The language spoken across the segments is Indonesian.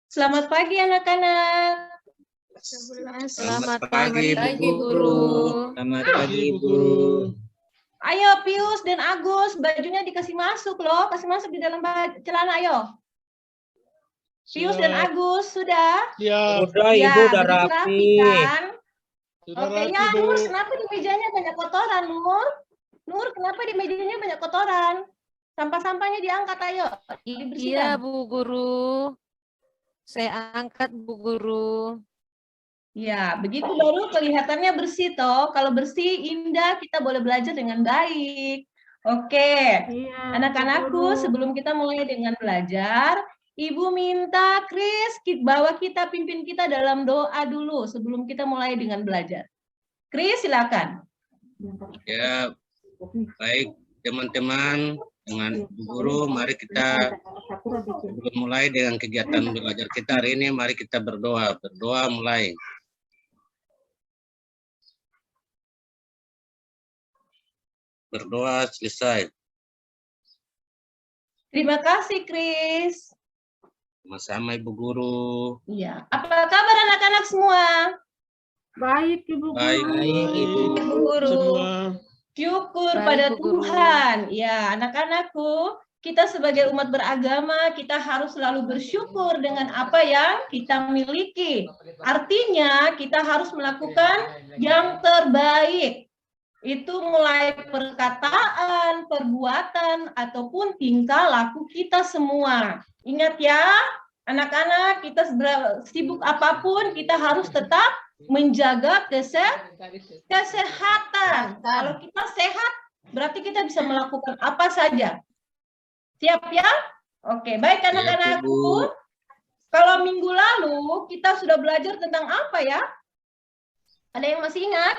Selamat pagi anak-anak. Selamat pagi, Bu Guru. Selamat pagi, Bu Guru. Ayo Pius dan Agus, bajunya dikasih masuk loh, kasih masuk di dalam celana ayo. Pius dan Agus sudah? Ya. Udah, Ibu udah rapi. Kan? Oke, ya Nur, kenapa di mejanya banyak kotoran, Nur? Nur, kenapa di mejanya banyak kotoran? Sampah-sampahnya diangkat ayo. Iya, Bu Guru. Saya angkat, Bu Guru. Ya, begitu baru kelihatannya bersih toh. Kalau bersih, indah, kita boleh belajar dengan baik. Oke, anak-anakku, sebelum kita mulai dengan belajar, Ibu minta Kris pimpin kita dalam doa dulu sebelum kita mulai dengan belajar. Kris, silakan. Ya, baik teman-teman, dengan Bu Guru, mari kita mulai dengan kegiatan belajar kita hari ini. Mari kita berdoa. Berdoa mulai. Berdoa selesai. Terima kasih, Kris. Sama-sama, Ibu Guru. Iya. Apa kabar anak-anak semua? Baik, Ibu Guru. Baik, Ibu Guru. Syukur pada Tuhan. Ya, anak-anakku, kita sebagai umat beragama, kita harus selalu bersyukur dengan apa yang kita miliki. Artinya, kita harus melakukan yang terbaik. Itu mulai perkataan, perbuatan, ataupun tingkah laku kita semua. Ingat ya, anak-anak, kita sibuk apapun, kita harus tetap menjaga kesehatan. Kalau kita sehat, berarti kita bisa melakukan apa saja. Siap ya? Oke, baik anak-anakku. Kalau minggu lalu kita sudah belajar tentang apa ya? Ada yang masih ingat?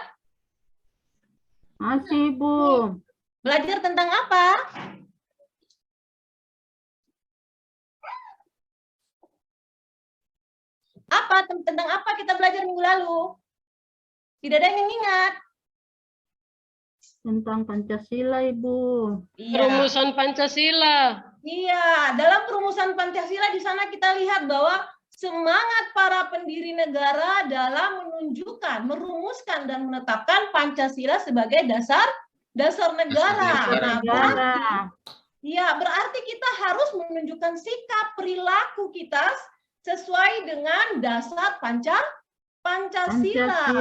Masih, Bu. Belajar tentang apa? Tentang apa kita belajar minggu lalu? Tidak ada yang ingat. Tentang Pancasila, Ibu. Iya. Perumusan Pancasila. Iya, dalam perumusan Pancasila di sana kita lihat bahwa semangat para pendiri negara dalam menunjukkan, merumuskan dan menetapkan Pancasila sebagai dasar negara. Berarti kita harus menunjukkan sikap perilaku kita sesuai dengan dasar Pancasila.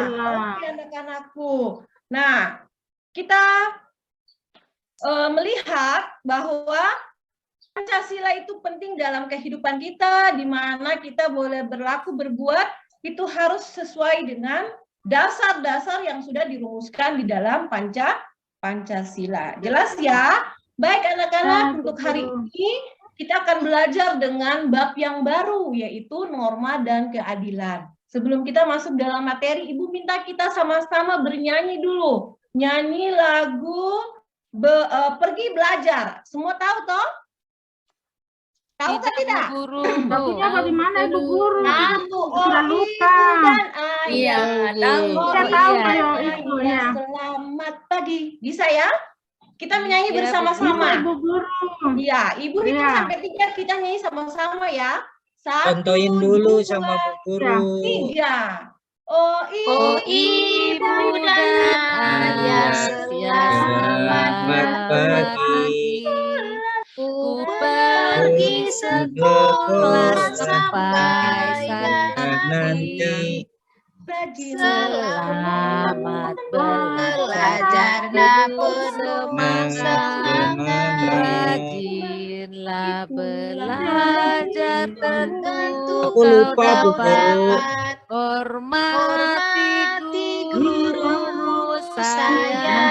Oke, anak-anakku. Nah, kita melihat bahwa Pancasila itu penting dalam kehidupan kita, di mana kita boleh berlaku, berbuat, itu harus sesuai dengan dasar-dasar yang sudah dirumuskan di dalam Pancasila. Jelas ya? Baik anak-anak, untuk hari ini kita akan belajar dengan bab yang baru, yaitu norma dan keadilan. Sebelum kita masuk dalam materi, Ibu minta kita sama-sama bernyanyi dulu. Nyanyi lagu Pergi Belajar. Semua tahu toh? Tahu kan tidak? Guru. Lagunya bagaimana, Ibu Guru? Sudah lupa. Iya, tahu. Ibunya. Selamat pagi. Bisa ya? Kita menyanyi bersama-sama. Ibu Guru. Iya, Ibu itu sampai 3 kita nyanyi sama-sama ya. Contohin dulu sama Bu Guru. 3. Oh Ibu dan Ayah, selamat pagi. Ku pergi sekolah sampai nanti. Selamat belajar namun semangat. Rajinlah belajar tentu Aku lupa, Bu Guru. Hormati guru saya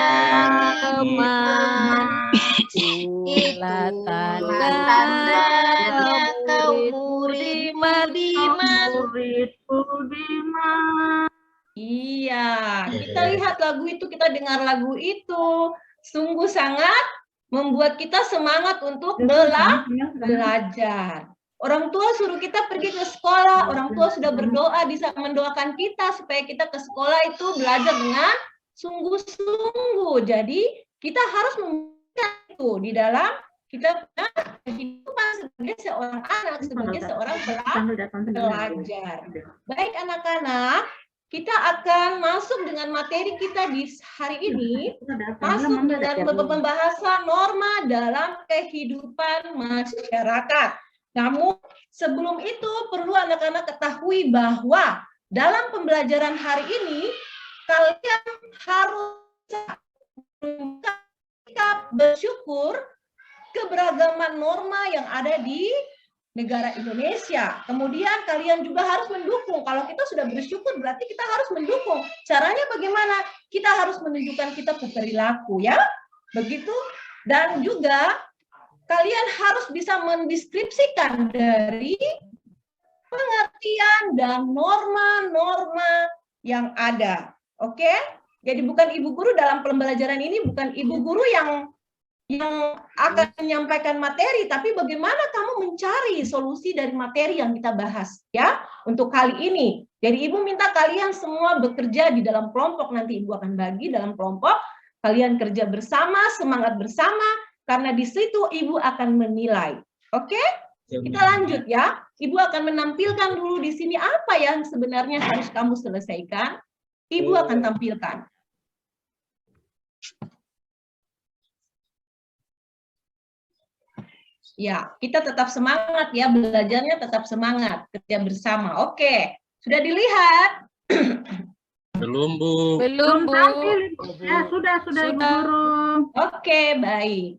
itulah tandanya kau murid budiman. Iya, kita lihat lagu itu, kita dengar lagu itu, sungguh sangat membuat kita semangat untuk belajar. Orang tua suruh kita pergi ke sekolah, orang tua sudah berdoa, bisa mendoakan kita supaya kita ke sekolah itu belajar dengan sungguh-sungguh. Jadi kita harus membuat itu di dalam kita punya kehidupan sebagai seorang anak, sebagai seorang pelajar. Baik anak-anak, kita akan masuk dengan materi kita di hari ini, masuk dengan pembahasan norma dalam kehidupan masyarakat. Namun sebelum itu perlu anak-anak ketahui bahwa dalam pembelajaran hari ini kalian harus bersyukur keberagaman norma yang ada di negara Indonesia. Kemudian kalian juga harus mendukung. Kalau kita sudah bersyukur berarti kita harus mendukung. Caranya bagaimana? Kita harus menunjukkan kita berperilaku, ya. Begitu. Dan juga kalian harus bisa mendeskripsikan dari pengertian dan norma-norma yang ada. Oke? Jadi bukan ibu guru dalam pembelajaran ini, bukan ibu guru yang akan menyampaikan materi, tapi bagaimana kamu mencari solusi dari materi yang kita bahas, ya, untuk kali ini. Jadi ibu minta kalian semua bekerja di dalam kelompok, nanti ibu akan bagi dalam kelompok, kalian kerja bersama, semangat bersama, karena di situ ibu akan menilai. Oke? Kita lanjut ya. Ibu akan menampilkan dulu di sini apa yang sebenarnya harus kamu selesaikan. Ibu akan tampilkan. Ya, kita tetap semangat ya, belajarnya tetap semangat, kerja bersama. Oke, sudah dilihat? Belum, Bu. Belum, Bu. Ya, sudah Ibu Guru. Oke, baik.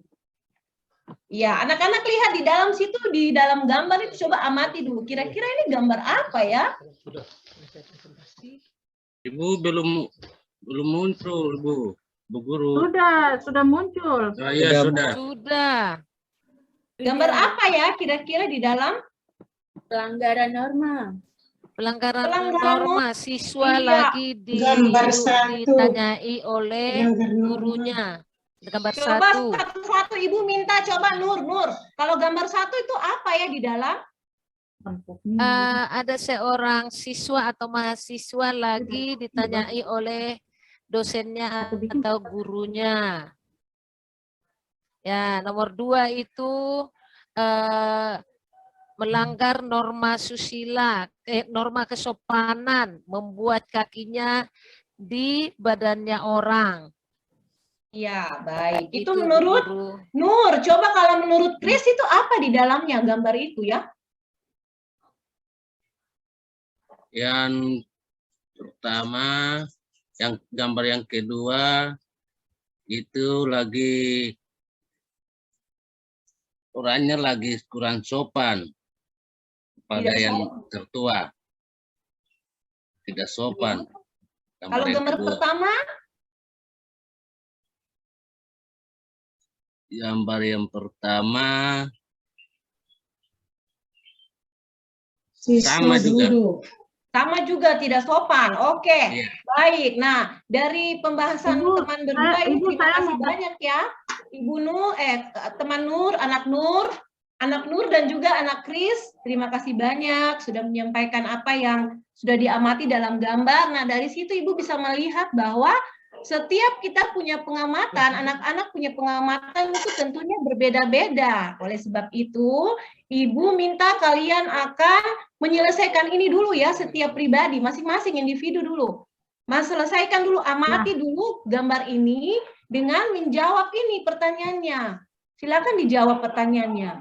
Ya, anak-anak lihat di dalam situ, di dalam gambar itu coba amati dulu. Kira-kira ini gambar apa ya? Ibu belum muncul, Bu. Bu Guru. Sudah muncul. Ya, sudah. Sudah. Gambar apa ya kira-kira di dalam? Pelanggaran norma. Pelanggaran Pelanggaran norma siswa iya. lagi ditanyai oleh gurunya. Gambar Coba satu. satu-satu Ibu minta coba Nur. Kalau gambar satu itu apa ya di dalam? Ada seorang siswa atau mahasiswa lagi ditanyai oleh dosennya atau gurunya. Ya, nomor 2 itu melanggar norma susila, norma kesopanan, membuat kakinya di badannya orang. Ya, baik. Itu Itu, menurut Guru. Nur. Coba kalau menurut Kris itu apa di dalamnya gambar itu ya? Yang pertama, gambar yang kedua itu lagi orangnya lagi kurang sopan pada yang tertua. Tidak sopan. Kalau gambar pertama? Gambar yang pertama Sama juga tidak sopan. Oke, iya. Baik. Nah, dari pembahasan Ibu, teman berdua ini Ibu, terima saya kasih mau- banyak ya. Ibu Nur, teman Nur, anak Nur dan juga anak Kris. Terima kasih banyak sudah menyampaikan apa yang sudah diamati dalam gambar. Nah, dari situ Ibu bisa melihat bahwa setiap kita punya pengamatan, anak-anak punya pengamatan itu tentunya berbeda-beda. Oleh sebab itu, Ibu minta kalian akan menyelesaikan ini dulu ya, setiap pribadi, masing-masing individu dulu. Mas selesaikan dulu, amati dulu gambar ini dengan menjawab ini pertanyaannya. Silakan dijawab pertanyaannya.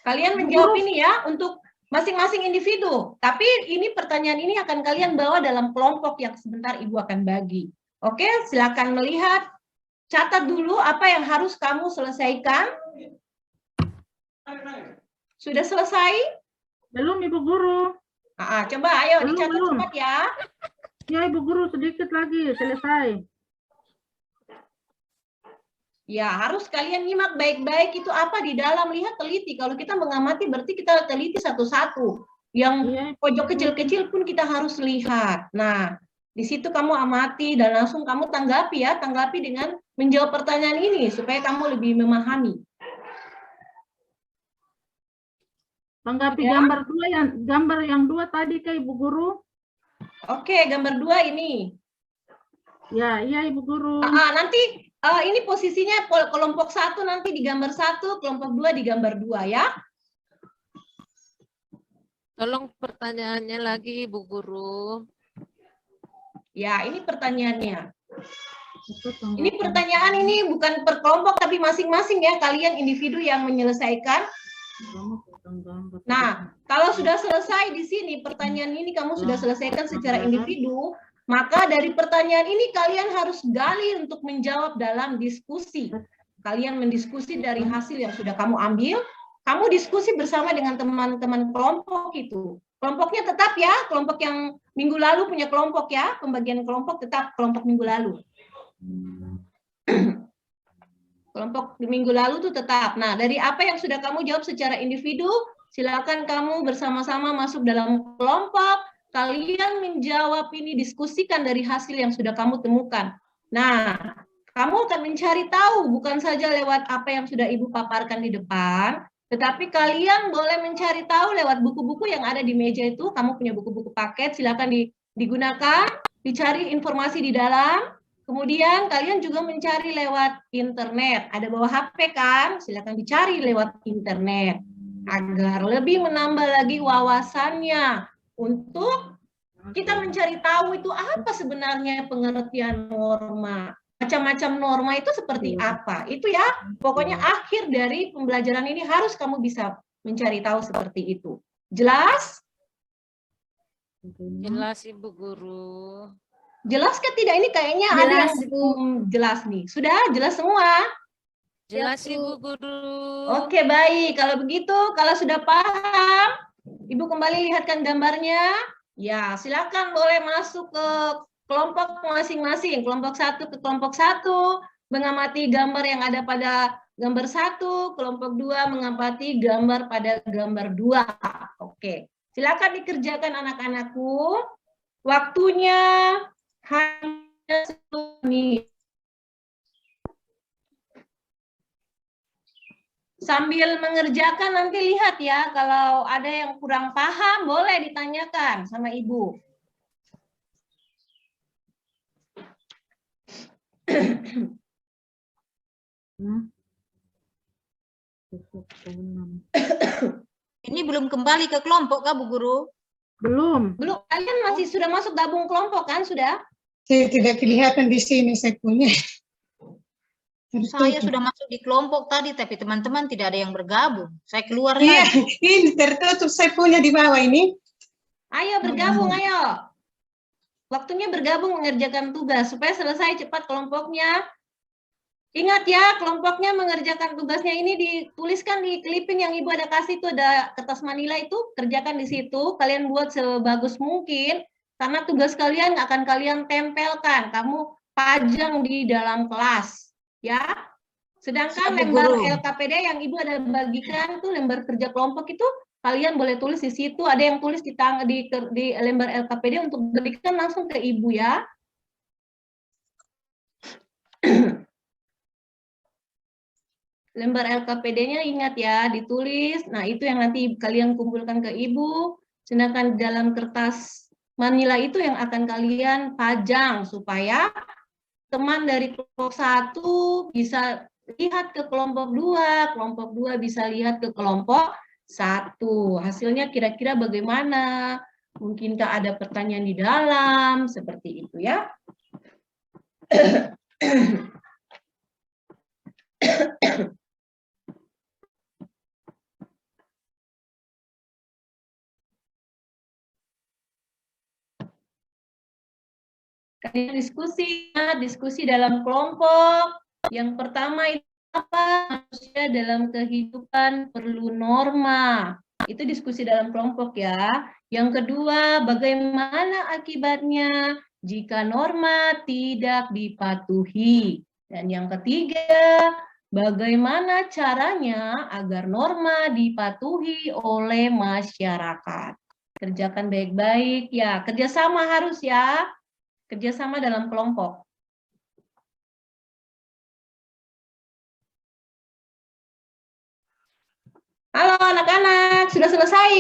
Kalian menjawab ini ya untuk masing-masing individu. Tapi ini pertanyaan ini akan kalian bawa dalam kelompok yang sebentar Ibu akan bagi. Oke, silakan melihat. Catat dulu apa yang harus kamu selesaikan. Sudah selesai? Belum Ibu Guru. Coba ayo Belum, dicatat belum. cepat ya. Ya Ibu Guru, sedikit lagi selesai. Ya, harus kalian nyimak baik-baik itu apa di dalam, lihat teliti. Kalau kita mengamati berarti kita teliti satu-satu. Yang Iya, pojok kecil-kecil pun kita harus lihat. Nah, di situ kamu amati dan langsung kamu tanggapi ya, tanggapi dengan menjawab pertanyaan ini supaya kamu lebih memahami. tanggapi Ya. gambar yang 2 tadi ke Ibu Guru. Oke, gambar 2 ini. Ya, iya Ibu Guru. Nanti Ini posisinya kelompok 1 nanti di gambar 1, kelompok 2 di gambar 2 ya. Tolong pertanyaannya lagi, Bu Guru. Ya, ini pertanyaannya. Ini pertanyaan ini bukan per kelompok tapi masing-masing ya, kalian individu yang menyelesaikan. Nah, kalau sudah selesai di sini pertanyaan ini kamu sudah selesaikan secara individu, maka dari pertanyaan ini kalian harus gali untuk menjawab dalam diskusi. Kalian mendiskusi dari hasil yang sudah kamu ambil, kamu diskusi bersama dengan teman-teman kelompok itu. Kelompoknya tetap ya, kelompok yang minggu lalu punya kelompok ya, pembagian kelompok tetap kelompok minggu lalu. Kelompok di minggu lalu tuh tetap. Nah, dari apa yang sudah kamu jawab secara individu, silakan kamu bersama-sama masuk dalam kelompok. Kalian menjawab ini, diskusikan dari hasil yang sudah kamu temukan. Nah, kamu akan mencari tahu bukan saja lewat apa yang sudah Ibu paparkan di depan, tetapi kalian boleh mencari tahu lewat buku-buku yang ada di meja itu. Kamu punya buku-buku paket, silakan digunakan, dicari informasi di dalam. Kemudian kalian juga mencari lewat internet. Ada bawa HP kan? Silakan dicari lewat internet agar lebih menambah lagi wawasannya untuk kita mencari tahu itu apa sebenarnya pengertian norma. Macam-macam norma itu seperti apa? Itu ya, pokoknya akhir dari pembelajaran ini harus kamu bisa mencari tahu seperti itu. Jelas? Jelas, Ibu Guru. Jelas kan tidak? Ini kayaknya jelas, ada yang belum jelas nih. Sudah jelas semua? Jelas, Ibu Guru. Oke, baik. Kalau begitu, kalau sudah paham, Ibu kembali lihatkan gambarnya. Ya, silakan boleh masuk ke kelompok masing-masing. Kelompok 1 ke kelompok 1, mengamati gambar yang ada pada gambar 1, kelompok 2 mengamati gambar pada gambar 2. Oke, silakan dikerjakan anak-anakku. Waktunya hanya 10 menit. Sambil mengerjakan nanti lihat ya, kalau ada yang kurang paham boleh ditanyakan sama Ibu. Ini belum kembali ke kelompok kah, Bu Guru? Belum. Belum, kalian masih sudah masuk gabung kelompok kan, sudah? Tidak kelihatan di sini saya punya. Saya sudah masuk di kelompok tadi, tapi teman-teman tidak ada yang bergabung. Saya keluar Iya, lagi. ini tertutup saya punya di bawah ini. Ayo bergabung, ayo. Waktunya bergabung mengerjakan tugas supaya selesai cepat kelompoknya. Ingat ya, kelompoknya mengerjakan tugasnya ini dituliskan di clipping yang Ibu ada kasih, itu ada kertas manila itu, kerjakan di situ. Kalian buat sebagus mungkin, karena tugas kalian akan kalian tempelkan. Kamu pajang di dalam kelas, ya. Sedangkan lembar LKPD yang Ibu ada bagikan tuh, lembar kerja kelompok itu, kalian boleh tulis di situ. Ada yang tulis di lembar LKPD untuk berikan langsung ke Ibu ya. Lembar LKPD-nya ingat ya, ditulis. Nah, itu yang nanti kalian kumpulkan ke Ibu. Sedangkan dalam kertas manila itu yang akan kalian pajang supaya teman dari kelompok 1 bisa lihat ke kelompok 2, kelompok 2 bisa lihat ke kelompok 1. Hasilnya kira-kira bagaimana? Mungkinkah ada pertanyaan di dalam? Seperti itu ya. Kalian diskusi dalam kelompok. Yang pertama itu apa? Manusia dalam kehidupan perlu norma. Itu diskusi dalam kelompok ya. Yang kedua, bagaimana akibatnya jika norma tidak dipatuhi. Dan yang ketiga, bagaimana caranya agar norma dipatuhi oleh masyarakat. Kerjakan baik-baik ya. Kerjasama harus ya. Kerjasama dalam kelompok. Halo anak-anak, sudah selesai?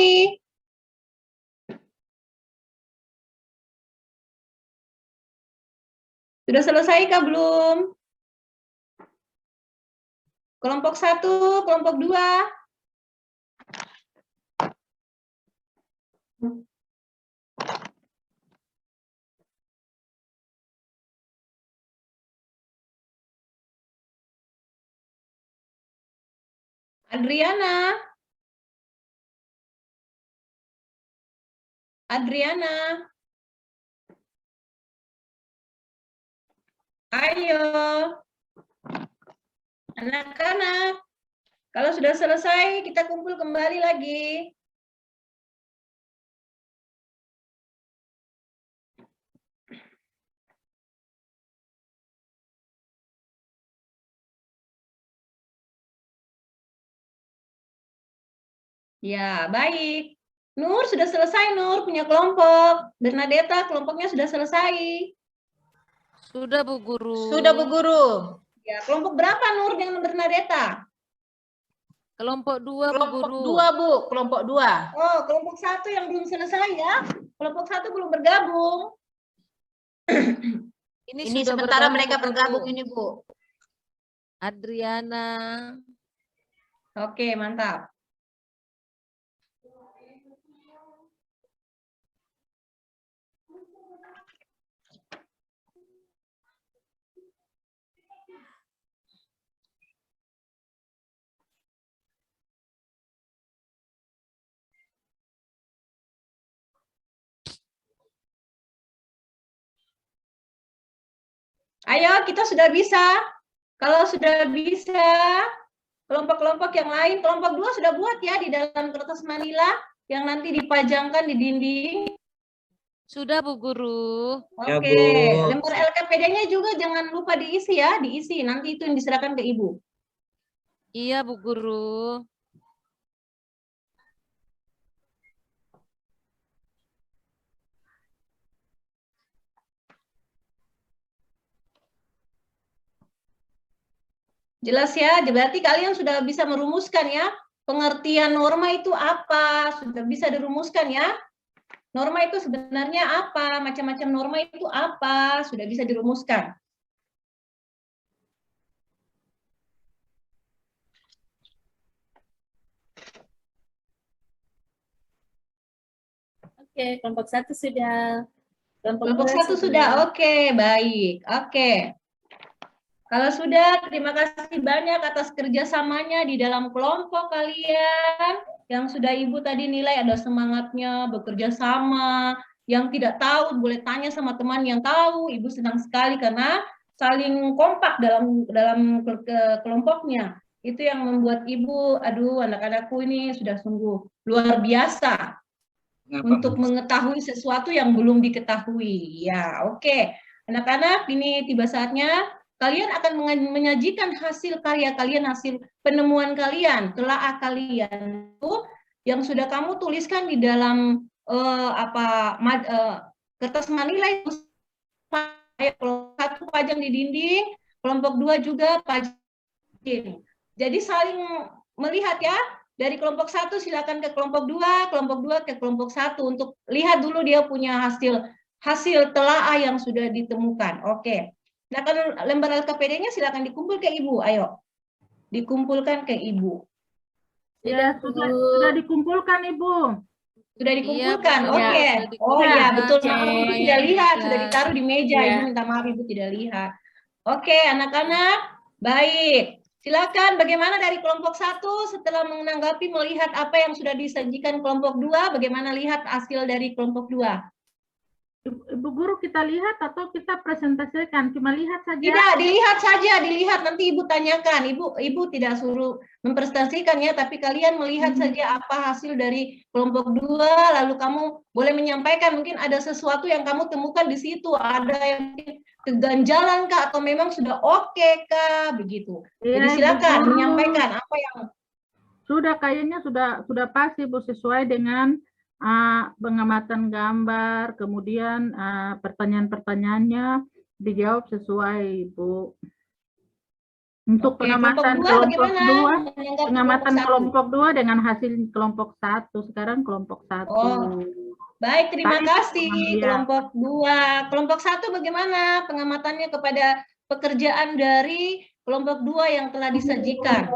Sudah selesai kah belum? Kelompok 1, kelompok 2. Adriana. Adriana. Ayo. Anak-anak. Kalau sudah selesai, kita kumpul kembali lagi. Ya, baik. Nur sudah selesai, Nur punya kelompok. Bernadetta kelompoknya sudah selesai. Sudah, Bu Guru. Sudah, Bu Guru. Ya, kelompok berapa Nur dengan Bernadetta? Kelompok 2, Bu Kelompok Guru. 2, Bu. Kelompok 2. Oh, kelompok 1 yang belum selesai ya. Kelompok 1 belum bergabung. Ini sudah sementara bergabung, mereka Bu bergabung Guru. ini, Bu. Adriana. Oke, mantap. Ayo, kita sudah bisa. Kalau sudah bisa, kelompok-kelompok yang lain, kelompok 2 sudah buat ya di dalam kertas manila yang nanti dipajangkan di dinding. Sudah, Bu Guru. Ya, Oke, Bu. lembar LKPD-nya juga jangan lupa diisi ya, diisi. Nanti itu yang diserahkan ke Ibu. Iya, Bu Guru. Jelas ya, berarti kalian sudah bisa merumuskan ya, pengertian norma itu apa, sudah bisa dirumuskan ya. Norma itu sebenarnya apa, macam-macam norma itu apa, sudah bisa dirumuskan. Oke, kelompok 1 sudah. Kelompok 2 1 sudah, oke, baik, oke. Kalau sudah, terima kasih banyak atas kerjasamanya di dalam kelompok kalian. Yang sudah Ibu tadi nilai ada semangatnya, bekerja sama. Yang tidak tahu boleh tanya sama teman yang tahu. Ibu senang sekali karena saling kompak dalam kelompoknya. Itu yang membuat Ibu, aduh anak-anakku ini sudah sungguh luar biasa. Untuk mengetahui sesuatu yang belum diketahui. Ya, oke. Anak-anak, ini tiba saatnya kalian akan menyajikan hasil karya kalian, hasil penemuan kalian, telaah kalian itu yang sudah kamu tuliskan di dalam kertas manila itu. Kelompok 1 pajang di dinding, kelompok 2 juga pajang. Jadi saling melihat ya. Dari kelompok 1 silakan ke kelompok 2, kelompok 2 ke kelompok 1 untuk lihat dulu dia punya hasil telaah yang sudah ditemukan. Oke. Nah, kalau lembar LKPD-nya silakan dikumpul ke Ibu. Ayo. Dikumpulkan ke Ibu. Ya, sudah dikumpulkan, Ibu. Sudah dikumpulkan. Iya, Oke. sudah Oh iya, betul. Oke. Maaf, Ibu tidak lihat, sudah Iya. ditaruh di meja. Iya. Ibu minta maaf Ibu tidak lihat. Oke, anak-anak. Baik. Silakan bagaimana dari kelompok 1 setelah menanggapi melihat apa yang sudah disajikan kelompok 2, bagaimana lihat hasil dari kelompok 2? Ibu Guru, kita lihat atau kita presentasikan? Cuma lihat saja. Tidak, dilihat saja, dilihat nanti Ibu tanyakan. Ibu tidak suruh mempresentasikan ya, tapi kalian melihat saja apa hasil dari kelompok 2, lalu kamu boleh menyampaikan mungkin ada sesuatu yang kamu temukan di situ, ada yang keganjalan kah atau memang sudah oke kah begitu. Jadi Iya, silakan Ibu Guru. menyampaikan apa yang Sudah, kayaknya sudah pasti, Bu, sesuai dengan pengamatan gambar, kemudian pertanyaan-pertanyaannya dijawab sesuai, Bu. Untuk Oke, pengamatan kelompok 2 kelompok bagaimana? 2, Menanggapi pengamatan kelompok 1. kelompok 2 dengan hasil kelompok 1. Sekarang kelompok 1. Oh, baik, terima Baik, kasih. iya. Kelompok 2. Kelompok 1 bagaimana pengamatannya kepada pekerjaan dari kelompok 2 yang telah disajikan?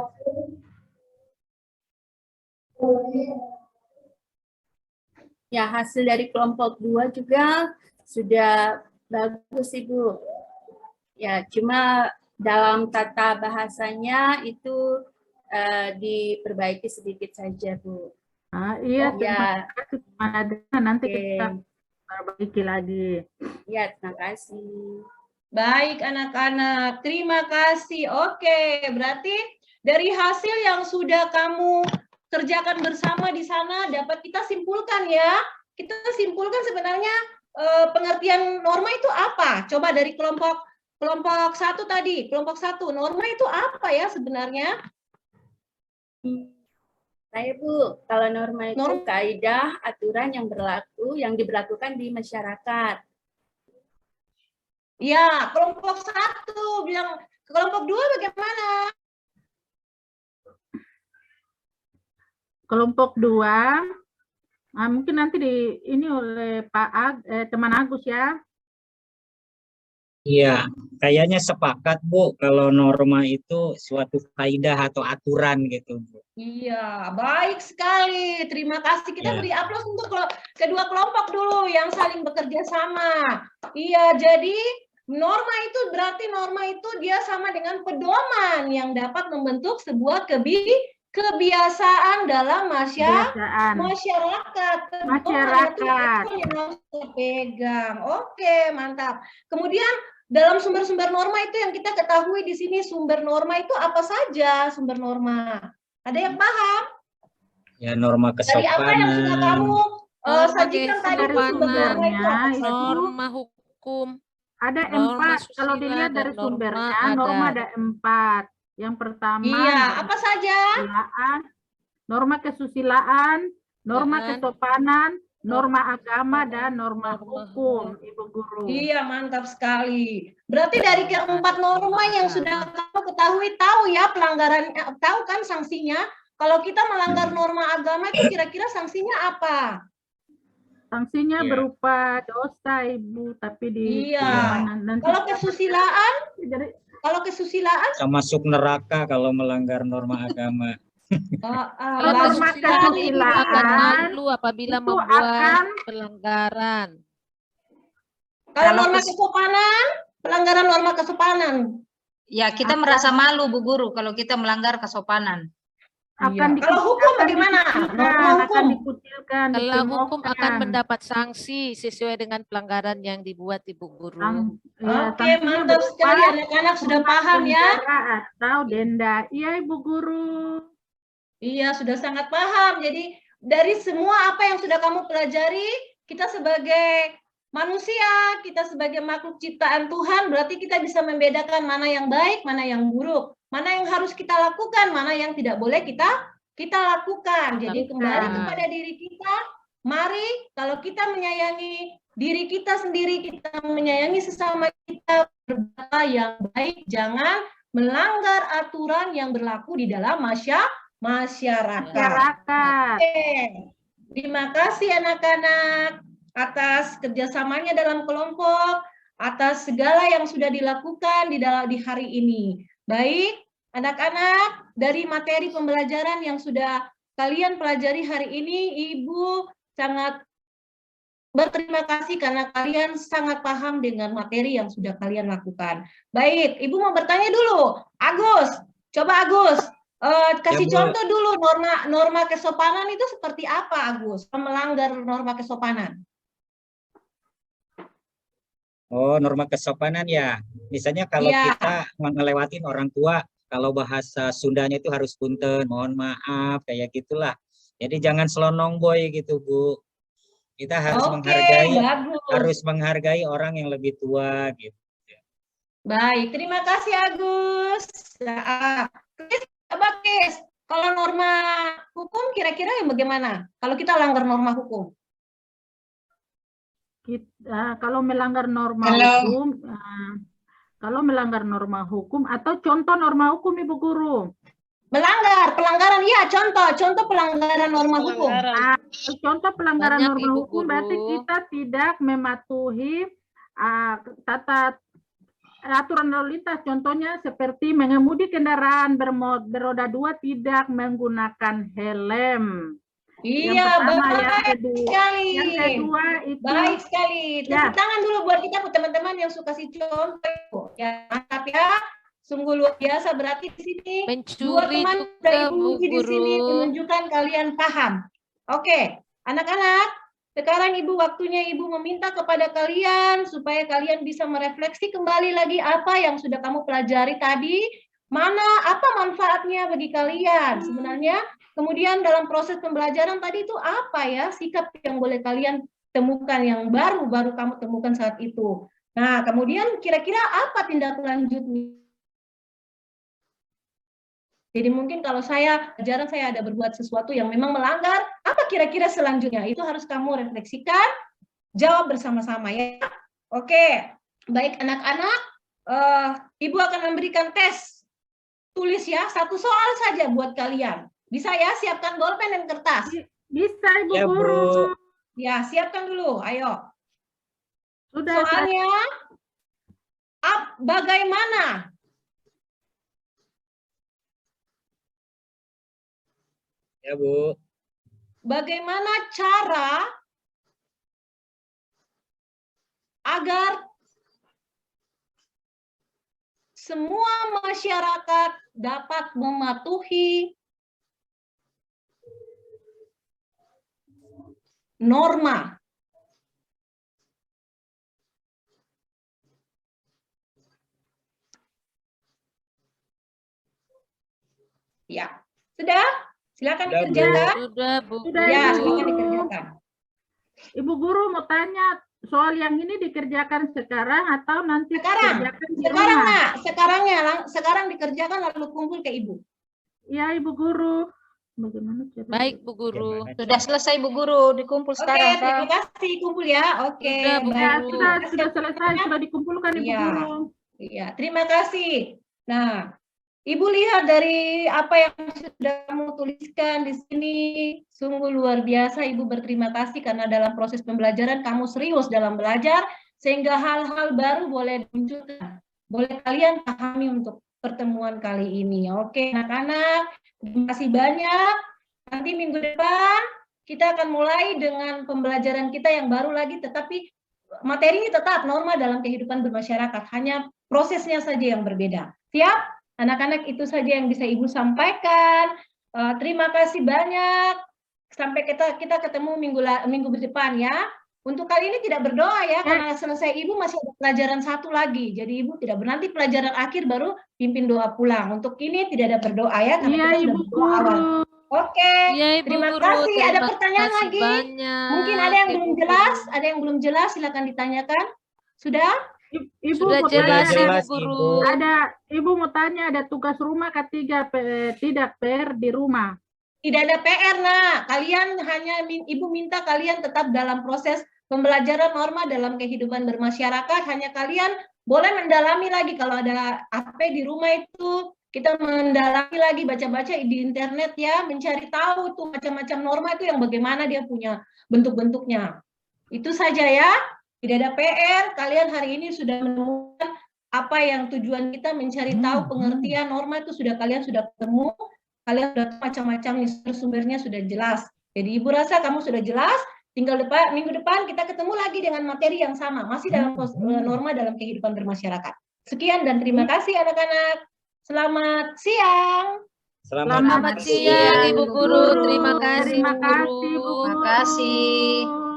Ya, hasil dari kelompok 2 juga sudah bagus, Ibu. Ya, cuma dalam tata bahasanya itu diperbaiki sedikit saja, Bu. Iya, Ya, terima kasih Teman Adriana. Nanti oke. kita perbaiki lagi. Ya, terima kasih. Baik anak-anak, terima kasih. Oke, berarti dari hasil yang sudah kamu kerjakan bersama di sana dapat kita simpulkan ya. Kita simpulkan sebenarnya pengertian norma itu apa? Coba dari kelompok 1 tadi, kelompok 1, norma itu apa ya sebenarnya? Saya, Bu, kalau norma itu Norma. kaidah aturan yang berlaku, yang diberlakukan di masyarakat. Ya, kelompok 1 bilang, kelompok 2 bagaimana? Kelompok 2, mungkin nanti ini oleh teman Agus ya. Iya, kayaknya sepakat Bu kalau norma itu suatu kaidah atau aturan gitu Bu. Iya, baik sekali. Terima kasih. Kita Ya. beri aplaus untuk kedua kelompok dulu yang saling bekerja sama. Iya, jadi norma itu berarti norma itu dia sama dengan pedoman yang dapat membentuk sebuah kebiasaan dalam Kebiasaan. masyarakat. Masyarakat. Yang harus dipegang. Oke, mantap. Kemudian dalam sumber-sumber norma itu yang kita ketahui di sini, sumber norma itu apa saja sumber norma? Ada yang paham? Ya, norma Dari apa yang sudah kesopanan. kamu Norma sajikan tadi itu sumber norma itu apa saja? norma hukum, Ada norma 4. Kalau susila dilihat dan dari norma sumbernya, norma adat. ada 4. Yang pertama, Iya, apa saja? norma kesusilaan, norma Dan kesopanan, norma agama, dan norma norma hukum, Ibu Guru. Iya, mantap sekali. Berarti dari keempat norma yang sudah kamu ketahui, tahu ya pelanggaran, tahu kan sanksinya? Kalau kita melanggar norma agama itu kira-kira sanksinya apa? Sanksinya Iya. berupa dosa, Ibu, tapi di Iya. nanti Kalau kesusilaan, jadi Sama masuk neraka kalau melanggar norma agama. Kalau bagus norma sekali. kesusilaan itu akan kesusilaan malu apabila itu membuat akan- pelanggaran. Kalau norma kesopanan, pelanggaran norma kesopanan. Ya, kita merasa malu, Bu Guru, kalau kita melanggar kesopanan. akan Kalau hukum bagaimana? Norma akan hukum. dikucilkan, Kalau hukum akan dicemoohkan. mendapat sanksi sesuai dengan pelanggaran yang dibuat Ibu Guru. Ya, Oke, sanksinya mantap berupa sekali anak-anak sudah paham ya. penjara atau denda. Iya, Ibu Guru. Iya, sudah sangat paham. Jadi dari semua apa yang sudah kamu pelajari, kita sebagai manusia, kita sebagai makhluk ciptaan Tuhan, berarti kita bisa membedakan mana yang baik, mana yang buruk, mana yang harus kita lakukan, mana yang tidak boleh kita lakukan. Jadi kembali kepada diri kita, mari kalau kita menyayangi diri kita sendiri, kita menyayangi sesama kita, berbuat yang baik, jangan melanggar aturan yang berlaku di dalam masyarakat. Oke. Terima kasih anak-anak atas kerjasamanya dalam kelompok, atas segala yang sudah dilakukan di hari ini. Baik, anak-anak, dari materi pembelajaran yang sudah kalian pelajari hari ini, Ibu sangat berterima kasih karena kalian sangat paham dengan materi yang sudah kalian lakukan. Baik, Ibu mau bertanya dulu. Agus, coba Agus, kasih Ya, Bu. contoh dulu norma kesopanan itu seperti apa, Agus? Melanggar norma kesopanan. Oh, norma kesopanan ya. Misalnya kalau Iya. kita ngelewatin orang tua, kalau bahasa Sundanya itu harus punten, mohon maaf, kayak gitulah. Jadi jangan selonong boy gitu, Bu. Kita harus bagus. menghargai orang yang lebih tua gitu. Baik, terima kasih Agus. Nah, Kris, kalau norma hukum kira-kira yang bagaimana? Kalau kita langgar norma hukum? Kalau melanggar norma hukum, kalau melanggar norma hukum atau contoh norma hukum, Ibu Guru. Pelanggaran, ya contoh pelanggaran norma hukum. Contoh pelanggaran Banyak, norma Ibu hukum Guru. berarti kita tidak mematuhi tata aturan lalu lintas, contohnya seperti mengemudi kendaraan beroda 2 tidak menggunakan helm. Yang Iya, pertama, baik yang sekali. kedua itu Baik sekali. Tepuk tangan dulu buat kita, teman-teman yang suka kasih contoh. Ya, mantap ya. Sungguh luar biasa. Berarti di sini dua Mencuri teman juga, dari Bu Ibu di sini Guru. menunjukkan kalian paham. Oke, anak-anak, sekarang Ibu waktunya Ibu meminta kepada kalian supaya kalian bisa merefleksi kembali lagi apa yang sudah kamu pelajari tadi, apa manfaatnya bagi kalian sebenarnya. Kemudian dalam proses pembelajaran tadi itu apa ya sikap yang boleh kalian temukan yang baru kamu temukan saat itu. Nah, kemudian kira-kira apa tindak lanjutnya? Jadi mungkin kalau pelajaran saya ada berbuat sesuatu yang memang melanggar, apa kira-kira selanjutnya? Itu harus kamu refleksikan, jawab bersama-sama ya. Oke, baik anak-anak, Ibu akan memberikan tes tulis ya, 1 soal saja buat kalian. Bisa ya, siapkan bolpen dan kertas. bisa Ibu Ya, Guru. Bu. Ya, siapkan dulu, ayo. Sudah. Soalnya, bagaimana? Ya, Bu. Bagaimana cara agar semua masyarakat dapat mematuhi norma? Ya, sudah? Silakan Sudah, Bu. dikerjakan. Sudah, Bu Sudah, Ya, Guru. silakan dikerjakan. Ibu Guru mau tanya, soal yang ini dikerjakan sekarang atau nanti Sekarang, dikerjakan di sekarang rumah? Nak, sekarang dikerjakan lalu kumpul ke Ibu. Ya, Ibu Guru. Bagaimana cara? Baik, Bu Guru. Sudah selesai Bu Guru, dikumpul Oke, sekarang. terima kasih kumpul ya. Oke, Sudah, Bu Ya, Guru. sudah selesai, sudah dikumpulkan Ibu Iya. Guru. Iya, terima kasih. Nah, Ibu lihat dari apa yang sudah kamu tuliskan di sini, sungguh luar biasa. Ibu berterima kasih karena dalam proses pembelajaran kamu serius dalam belajar, sehingga hal-hal baru boleh dimunculkan. Boleh kalian pahami untuk pertemuan kali ini. Oke, anak-anak, terima kasih banyak. Nanti minggu depan kita akan mulai dengan pembelajaran kita yang baru lagi, tetapi materinya tetap norma dalam kehidupan bermasyarakat. Hanya prosesnya saja yang berbeda. Siap? Anak-anak, itu saja yang bisa Ibu sampaikan. Terima kasih banyak. Sampai kita ketemu minggu depan ya. Untuk kali ini tidak berdoa ya, karena selesai Ibu masih ada pelajaran 1 lagi. Jadi Ibu tidak nanti pelajaran akhir baru pimpin doa pulang. Untuk ini tidak ada berdoa ya, karena Iya, kita Ibu sudah berdoa awal. Guru. Oke, Iya, Ibu terima Guru. kasih. Ada Terima pertanyaan kasih lagi? banyak, Mungkin ada yang Ibu belum Guru. jelas, ada yang belum jelas, silakan ditanyakan. Sudah? Ibu Sudah mau jelas, tanya, Ibu Guru. Ibu mau tanya, ada tugas rumah ketiga tidak PR di rumah? Tidak ada PR, Nak. Kalian Ibu minta kalian tetap dalam proses pembelajaran norma dalam kehidupan bermasyarakat. Hanya kalian boleh mendalami lagi kalau ada AP di rumah itu, kita mendalami lagi, baca-baca di internet ya, mencari tahu tuh macam-macam norma itu yang bagaimana dia punya bentuk-bentuknya. Itu saja ya. Tidak ada PR, kalian hari ini sudah menemukan apa yang tujuan kita mencari tahu pengertian norma itu kalian sudah ketemu, kalian sudah macam-macam sumbernya sudah jelas. Jadi Ibu rasa kamu sudah jelas, tinggal minggu depan kita ketemu lagi dengan materi yang sama, masih dalam norma dalam kehidupan bermasyarakat. Sekian dan terima kasih anak-anak. Selamat siang. Selamat siang, Ibu Guru. Terima kasih, Terima Bu kasih, Guru. Bu Guru. Terima kasih.